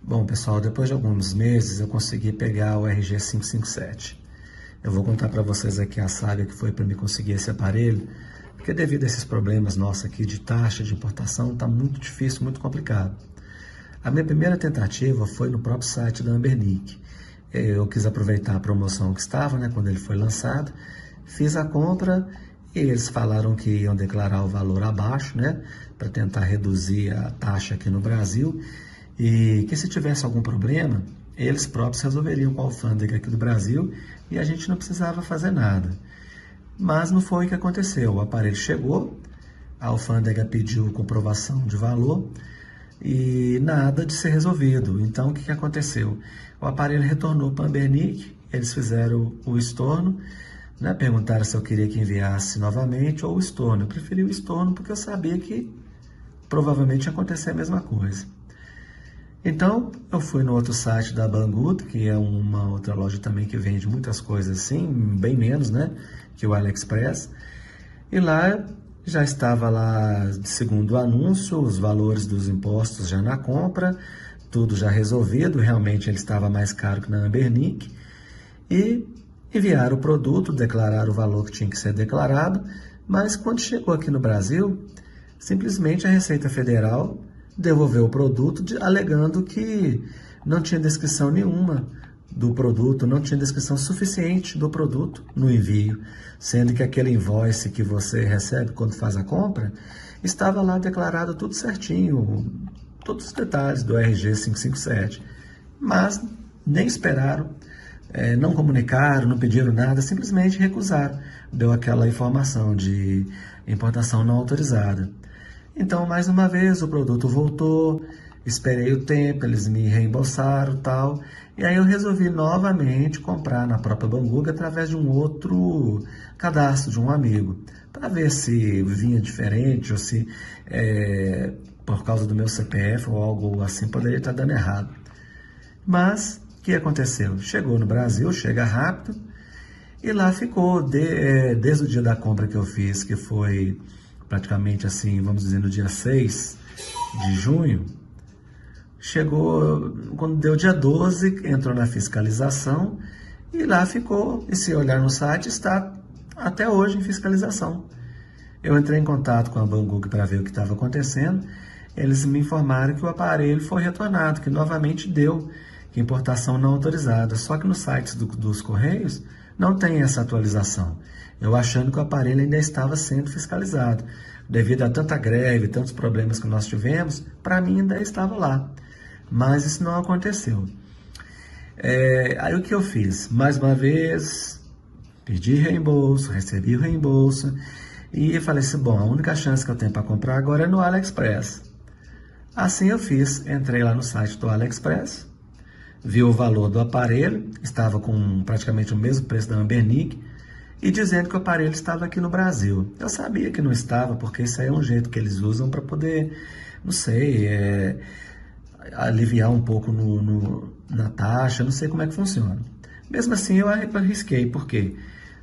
Bom, pessoal, depois de alguns meses eu consegui pegar o RG 557. Eu vou contar para vocês aqui a saga que foi para me conseguir esse aparelho, porque devido a esses problemas nossos aqui de taxa de importação, está muito difícil, muito complicado. A minha primeira tentativa foi no próprio site da Ambernic. Eu quis aproveitar a promoção que estava, né, quando ele foi lançado, fiz a compra e eles falaram que iam declarar o valor abaixo, né, para tentar reduzir a taxa aqui no Brasil, e que se tivesse algum problema, eles próprios resolveriam com a alfândega aqui do Brasil e a gente não precisava fazer nada. Mas não foi o que aconteceu. O aparelho chegou, a alfândega pediu comprovação de valor e nada de ser resolvido. Então, o que aconteceu? O aparelho retornou para a Ambernic, eles fizeram o estorno, né? Perguntaram se eu queria que enviasse novamente ou o estorno. Eu preferi o estorno porque eu sabia que provavelmente ia acontecer a mesma coisa. Então, eu fui no outro site da Banggood, que é uma outra loja também que vende muitas coisas assim, bem menos, né, que o AliExpress. E lá já estava lá, segundo o anúncio, os valores dos impostos já na compra, tudo já resolvido, realmente ele estava mais caro que na Ambernic. E enviaram o produto, declararam o valor que tinha que ser declarado, mas quando chegou aqui no Brasil, simplesmente a Receita Federal devolveu o produto alegando que não tinha descrição nenhuma do produto, não tinha descrição suficiente do produto no envio, sendo que aquele invoice que você recebe quando faz a compra, estava lá declarado tudo certinho, todos os detalhes do RG 557, mas nem esperaram, não comunicaram, não pediram nada, simplesmente recusaram, deu aquela informação de importação não autorizada. Então, mais uma vez, o produto voltou, esperei o tempo, eles me reembolsaram e tal, e aí eu resolvi novamente comprar na própria Banggood através de um outro cadastro, de um amigo, para ver se vinha diferente ou se, por causa do meu CPF ou algo assim, poderia estar dando errado. Mas, o que aconteceu? Chegou no Brasil, chega rápido, e lá ficou, desde o dia da compra que eu fiz, que foi praticamente assim, vamos dizer, no dia 6 de junho, chegou, quando deu dia 12, entrou na fiscalização e lá ficou, e se olhar no site, está até hoje em fiscalização. Eu entrei em contato com a Banggood para ver o que estava acontecendo, eles me informaram que o aparelho foi retornado, que novamente deu, que importação não autorizada, só que nos sites dos Correios não tem essa atualização. Eu achando que o aparelho ainda estava sendo fiscalizado. Devido a tanta greve, tantos problemas que nós tivemos, para mim ainda estava lá. Mas isso não aconteceu. Aí o que eu fiz? Mais uma vez, pedi reembolso, recebi o reembolso e falei assim, bom, a única chance que eu tenho para comprar agora é no AliExpress. Assim eu fiz, entrei lá no site do AliExpress, vi o valor do aparelho, estava com praticamente o mesmo preço da Ambernic, e dizendo que o aparelho estava aqui no Brasil. Eu sabia que não estava, porque isso aí é um jeito que eles usam para poder, não sei, aliviar um pouco na taxa, não sei como é que funciona. Mesmo assim, eu arrisquei, porque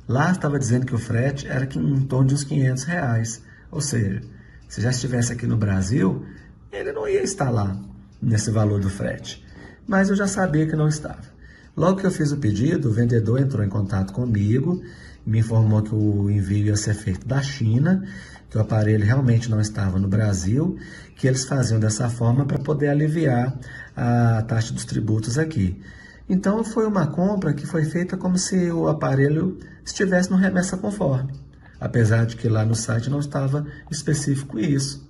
lá estava dizendo que o frete era em torno de uns R$500. Ou seja, se já estivesse aqui no Brasil, ele não ia estar lá, nesse valor do frete. Mas eu já sabia que não estava. Logo que eu fiz o pedido, o vendedor entrou em contato comigo, me informou que o envio ia ser feito da China, que o aparelho realmente não estava no Brasil, que eles faziam dessa forma para poder aliviar a taxa dos tributos aqui. Então foi uma compra que foi feita como se o aparelho estivesse no remessa conforme, apesar de que lá no site não estava específico isso.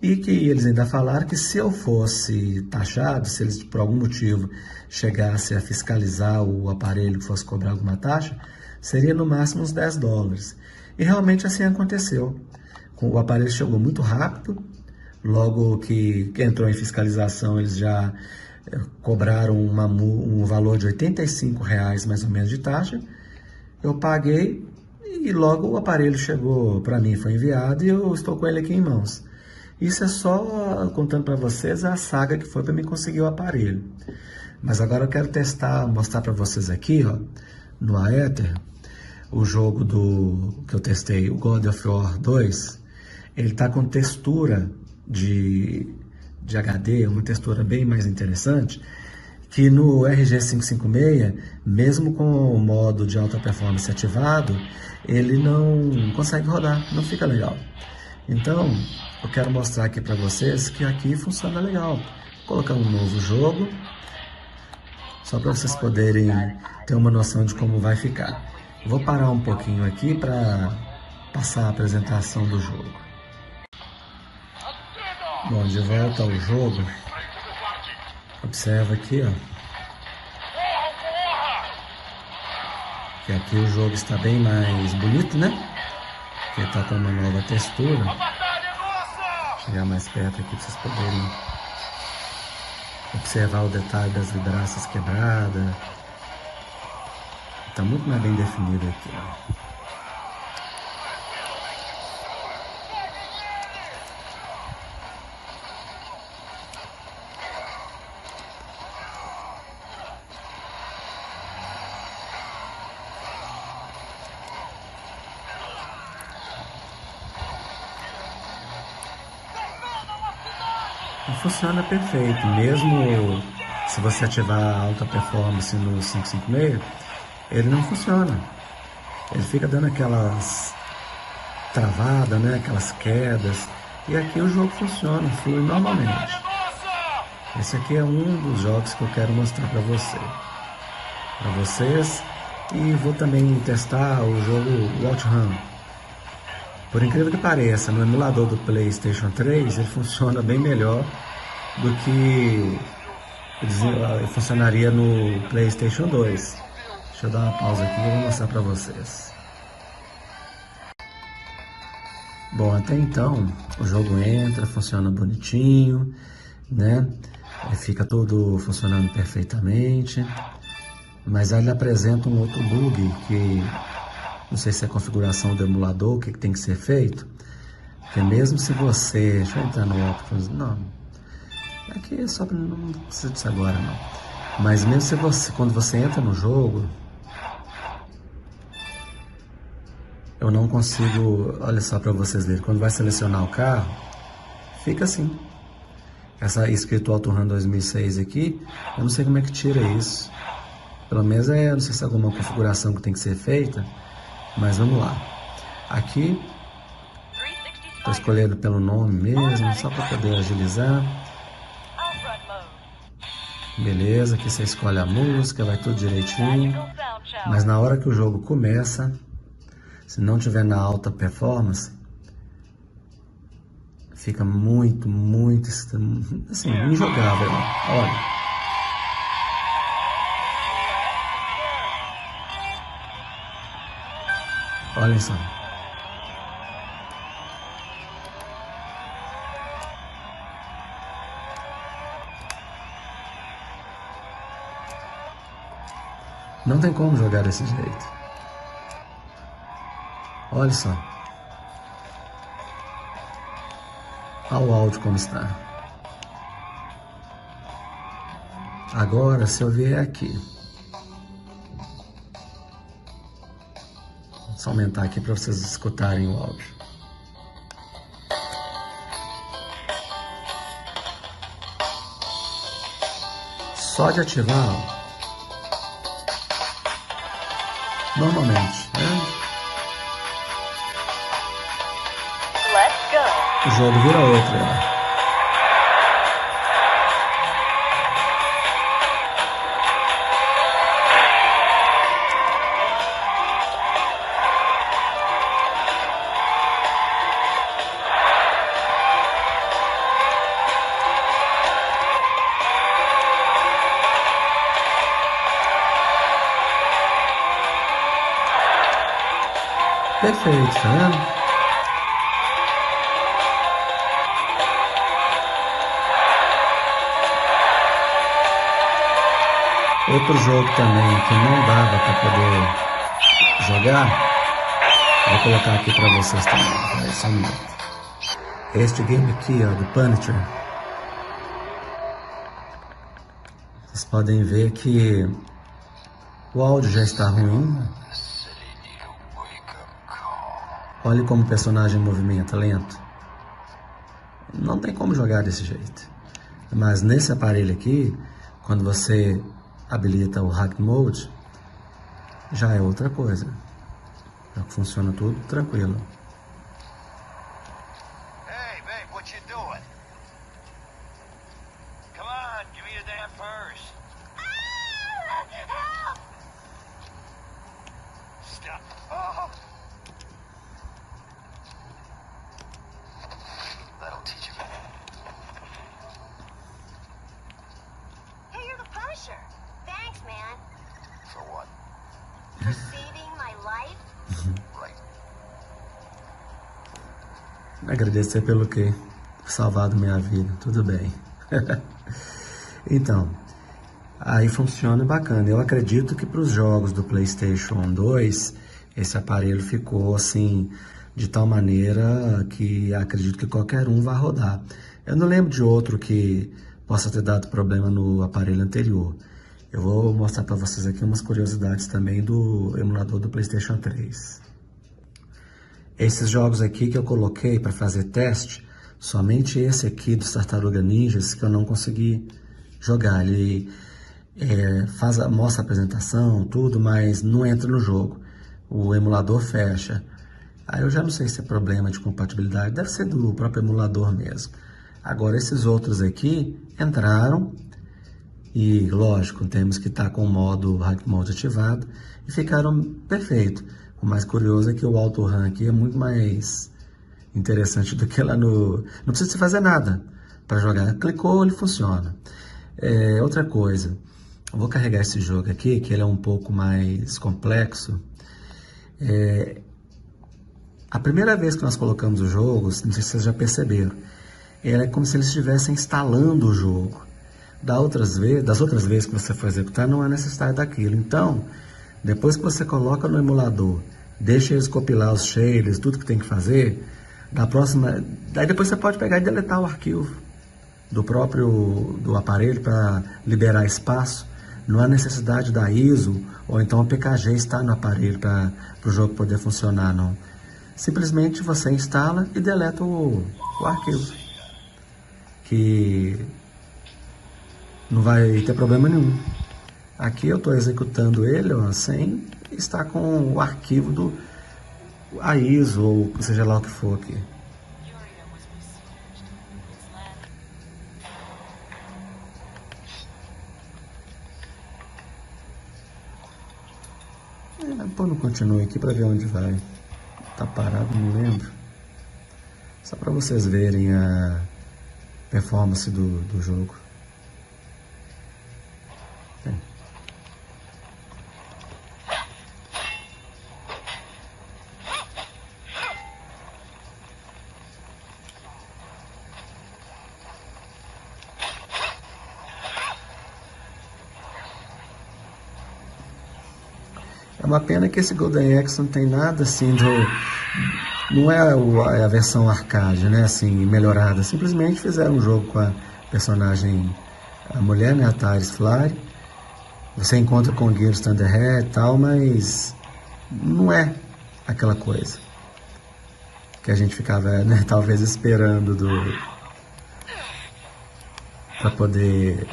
E que eles ainda falaram que se eu fosse taxado, se eles por algum motivo chegassem a fiscalizar o aparelho que fosse cobrar alguma taxa, seria no máximo uns $10. E realmente assim aconteceu. O aparelho chegou muito rápido, logo que entrou em fiscalização eles já cobraram um valor de R$85 mais ou menos de taxa. Eu paguei e logo o aparelho chegou para mim, foi enviado e eu estou com ele aqui em mãos. Isso é só contando para vocês a saga que foi para mim conseguir o aparelho. Mas agora eu quero testar, mostrar para vocês aqui, ó, no Aether, o jogo que eu testei, o God of War 2. Ele está com textura de de HD, uma textura bem mais interessante, que no RG556, mesmo com o modo de alta performance ativado, ele não consegue rodar, não fica legal. Então, eu quero mostrar aqui para vocês que aqui funciona legal. Vou colocar um novo jogo, só para vocês poderem ter uma noção de como vai ficar. Vou parar um pouquinho aqui para passar a apresentação do jogo. Bom, de volta ao jogo, observa aqui, ó, que aqui o jogo está bem mais bonito, né? Que está com uma nova textura. Vou chegar mais perto aqui para vocês poderem observar o detalhe das vidraças quebradas. Está muito mais bem definido aqui, ó. E funciona perfeito, mesmo se você ativar a alta performance no 556, ele não funciona. Ele fica dando aquelas travadas, né? Aquelas quedas. E aqui o jogo funciona, flui normalmente. Esse aqui é um dos jogos que eu quero mostrar para vocês. E vou também testar o jogo OutRun. Por incrível que pareça, no emulador do PlayStation 3 ele funciona bem melhor do que funcionaria no PlayStation 2. Deixa eu dar uma pausa aqui e vou mostrar para vocês. Bom, até então o jogo entra, funciona bonitinho, né? Fica tudo funcionando perfeitamente, mas aí ele apresenta um outro bug que não sei se é a configuração do emulador, o que tem que ser feito, porque mesmo se você... Deixa eu entrar no Options, não, aqui é só, não precisa disso agora não, mas mesmo se você, quando você entra no jogo, eu não consigo, olha só para vocês verem, quando vai selecionar o carro, fica assim, essa escrito OutRun 2006 aqui, eu não sei como é que tira isso, pelo menos não sei se é alguma configuração que tem que ser feita, mas vamos lá. Aqui, estou escolhendo pelo nome mesmo, só para poder agilizar. Beleza, aqui você escolhe a música, vai tudo direitinho. Mas na hora que o jogo começa, se não tiver na alta performance, fica muito, assim, injogável. Olha. Olhem só. Não tem como jogar desse jeito. Olha só. Olha o áudio como está. Agora, se eu vier aqui, só aumentar aqui para vocês escutarem o áudio. Só de ativar, normalmente, né? O jogo vira outro, né? Perfeito, tá vendo? Outro jogo também que não dava para poder jogar, vou colocar aqui para vocês também. Só um minuto. Este game aqui, ó, do Punisher. Vocês podem ver que o áudio já está ruim. Olhe como o personagem movimenta lento. Não tem como jogar desse jeito. Mas nesse aparelho aqui, quando você habilita o Hack Mode, já é outra coisa. Já funciona tudo tranquilo. Hey, babe, what you doing? Come on, give me your damn purse. Help! Stop. Oh. That'll teach him. Hey, you're the Punisher. Thanks, man. For what? For saving my life. Right. Agradecer pelo quê? Salvado minha vida, tudo bem. Então, aí funciona bacana. Eu acredito que para os jogos do PlayStation 2, esse aparelho ficou assim, de tal maneira que acredito que qualquer um vai rodar. Eu não lembro de outro que possa ter dado problema no aparelho anterior. Eu vou mostrar para vocês aqui umas curiosidades também do emulador do PlayStation 3. Esses jogos aqui que eu coloquei para fazer teste, somente esse aqui dos Tartaruga Ninjas que eu não consegui jogar. Ele mostra a apresentação, tudo, mas não entra no jogo. O emulador fecha. Aí eu já não sei se é problema de compatibilidade, deve ser do próprio emulador mesmo. Agora esses outros aqui entraram e, lógico, temos que estar com o modo Hack Mode ativado e ficaram perfeitos. O mais curioso é que o Auto Run aqui é muito mais interessante do que lá no... Não precisa fazer nada para jogar. Clicou, ele funciona. Outra coisa, eu vou carregar esse jogo aqui, que ele é um pouco mais complexo. A primeira vez que nós colocamos o jogo, não sei se vocês já perceberam, é como se eles estivessem instalando o jogo. Das outras vezes que você for executar, não há necessidade daquilo. Então, depois que você coloca no emulador, deixa eles compilar os shaders, tudo que tem que fazer, daí depois você pode pegar e deletar o arquivo do aparelho para liberar espaço. Não há necessidade da ISO ou então o PKG estar no aparelho para o jogo poder funcionar, não. Simplesmente você instala e deleta o arquivo, que não vai ter problema nenhum. Aqui eu estou executando ele sem estar com o arquivo a ISO ou seja lá o que for aqui. Pô, não continue aqui para ver onde vai. Tá parado, não lembro. Só para vocês verem a performance do jogo. É uma pena que esse Golden Axe não tem nada assim não é a versão arcade, né, assim, melhorada. Simplesmente fizeram um jogo com a personagem, a mulher, né, a Taris Flare. Você encontra com o Gears Thunderhead e tal, mas não é aquela coisa que a gente ficava, né, talvez esperando para poder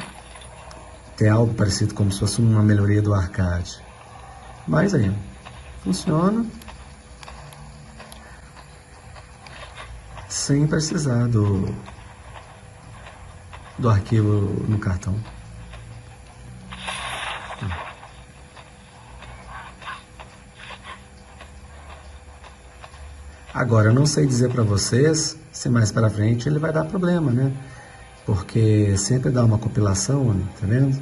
ter algo parecido como se fosse uma melhoria do arcade. Mas aí, funciona sem precisar do arquivo no cartão. Agora, eu não sei dizer para vocês se mais para frente ele vai dar problema, né? Porque sempre dá uma compilação, tá vendo?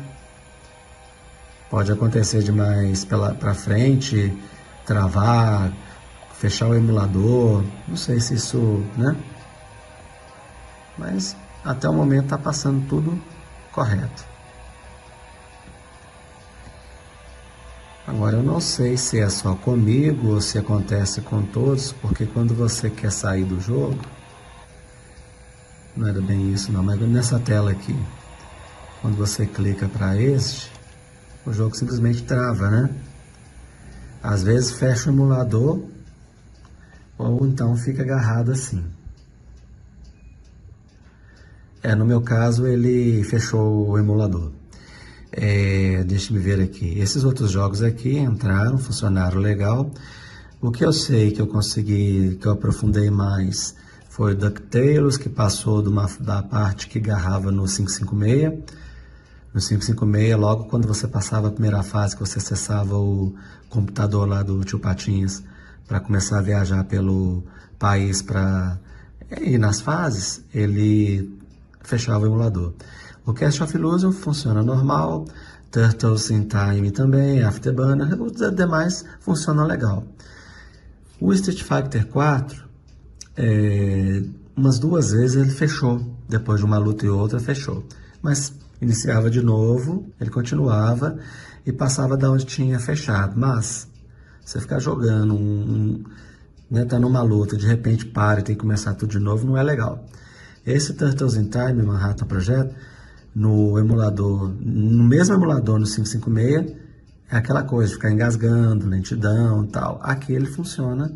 Pode acontecer demais para frente, travar, fechar o emulador, não sei se isso, né? Mas até o momento está passando tudo correto. Agora eu não sei se é só comigo ou se acontece com todos, porque quando você quer sair do jogo, não era bem isso não, mas nessa tela aqui, quando você clica para este, o jogo simplesmente trava, né? Às vezes fecha o emulador ou então fica agarrado assim. No meu caso, ele fechou o emulador. Deixa eu ver aqui. Esses outros jogos aqui entraram, funcionaram legal. O que eu sei que eu consegui, que eu aprofundei mais, foi o DuckTales, que passou da parte que agarrava no 556. No 556, logo quando você passava a primeira fase, que você acessava o computador lá do Tio Patinhas para começar a viajar pelo país para ir nas fases, ele fechava o emulador. O Cast of Illusion funciona normal, Turtles in Time também, Afterburner, os demais funcionam legal. O Street Fighter 4, umas 2 vezes ele fechou, depois de uma luta e outra fechou, mas iniciava de novo, ele continuava e passava da onde tinha fechado, mas você ficar jogando, tá numa luta, de repente para e tem que começar tudo de novo, não é legal. Esse Turtles in Time, Manhattan Project, no emulador, no mesmo emulador, no 556, é aquela coisa de ficar engasgando, lentidão e tal. Aqui ele funciona,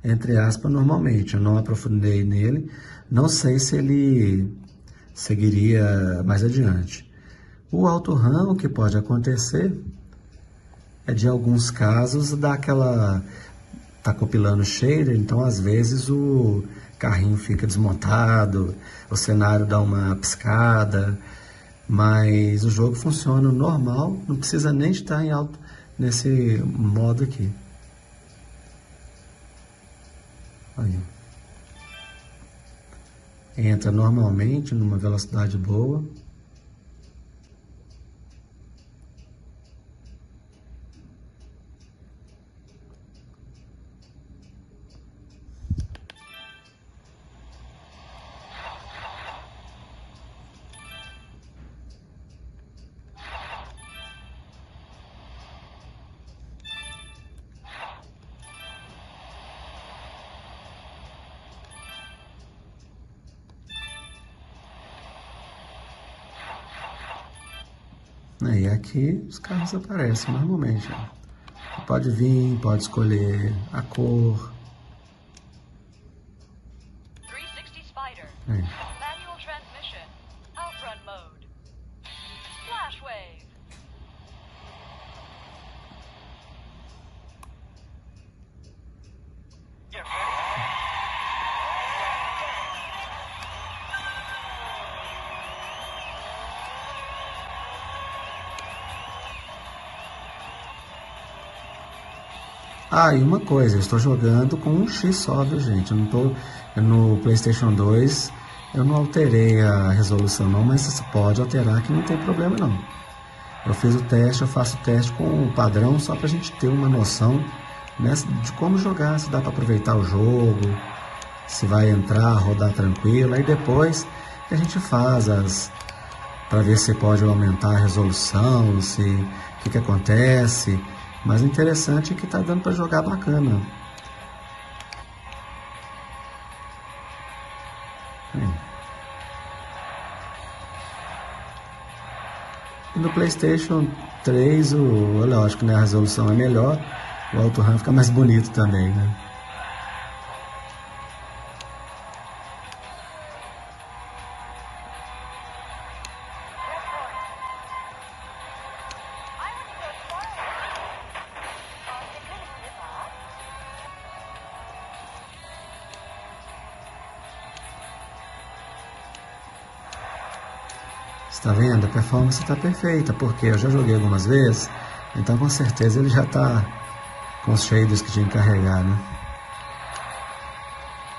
entre aspas, normalmente. Eu não aprofundei nele, não sei se ele seguiria mais adiante. O auto-run, o que pode acontecer é de alguns casos tá compilando shader, então às vezes o carrinho fica desmontado, o cenário dá uma piscada, mas o jogo funciona normal, não precisa nem estar em alto nesse modo aqui. Aí. Entra normalmente numa velocidade boa. E aqui os carros aparecem normalmente. Pode vir, pode escolher a cor. 360 Spider. Aí. Manual transmission. Outrun mode. Flash wave. Get ready. E uma coisa, eu estou jogando com um X só, viu, gente? Eu não tô no PlayStation 2, eu não alterei a resolução não, mas você pode alterar que não tem problema não. Eu fiz o teste, eu faço o teste com o padrão só pra gente ter uma noção, né, de como jogar, se dá para aproveitar o jogo, se vai entrar, rodar tranquilo, aí depois a gente faz para ver se pode aumentar a resolução, o que acontece. Mas o interessante é que tá dando para jogar bacana. E no PlayStation 3, lógico, né, a resolução é melhor, o auto-run fica mais bonito também, né? Está vendo? A performance está perfeita, porque eu já joguei algumas vezes, então com certeza ele já está com os shaders que tinha que carregar, né?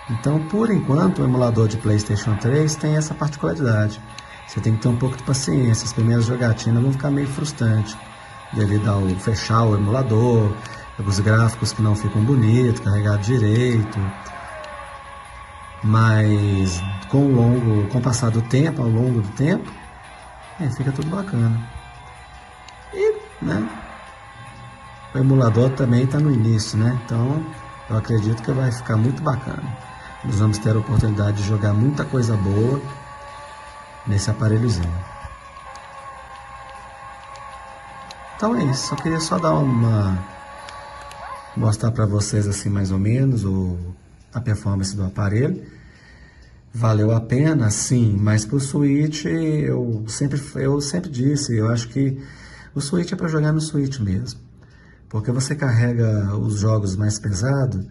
Então, por enquanto, o emulador de PlayStation 3 tem essa particularidade. Você tem que ter um pouco de paciência, as primeiras jogatinas vão ficar meio frustrantes, devido ao fechar o emulador, os gráficos que não ficam bonitos, carregados direito. Mas com o passar do tempo, ao longo do tempo, fica tudo bacana. E, né, o emulador também está no início, né? Então, eu acredito que vai ficar muito bacana. Nós vamos ter a oportunidade de jogar muita coisa boa nesse aparelhozinho. Então é isso, só queria dar mostrar para vocês assim mais ou menos a performance do aparelho. Valeu a pena? Sim, mas pro Switch eu sempre disse, eu acho que o Switch é para jogar no Switch mesmo. Porque você carrega os jogos mais pesados,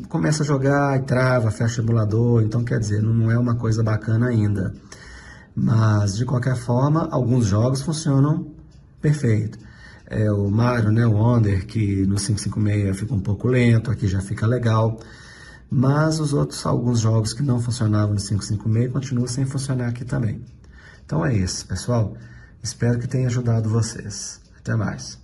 começa a jogar e trava, fecha o emulador, então quer dizer, não é uma coisa bacana ainda. Mas de qualquer forma, alguns jogos funcionam perfeito. O Mario, né, o Wonder, que no 556 fica um pouco lento, aqui já fica legal. Mas os outros, alguns jogos que não funcionavam no 556 continuam sem funcionar aqui também. Então é isso, pessoal. Espero que tenha ajudado vocês. Até mais.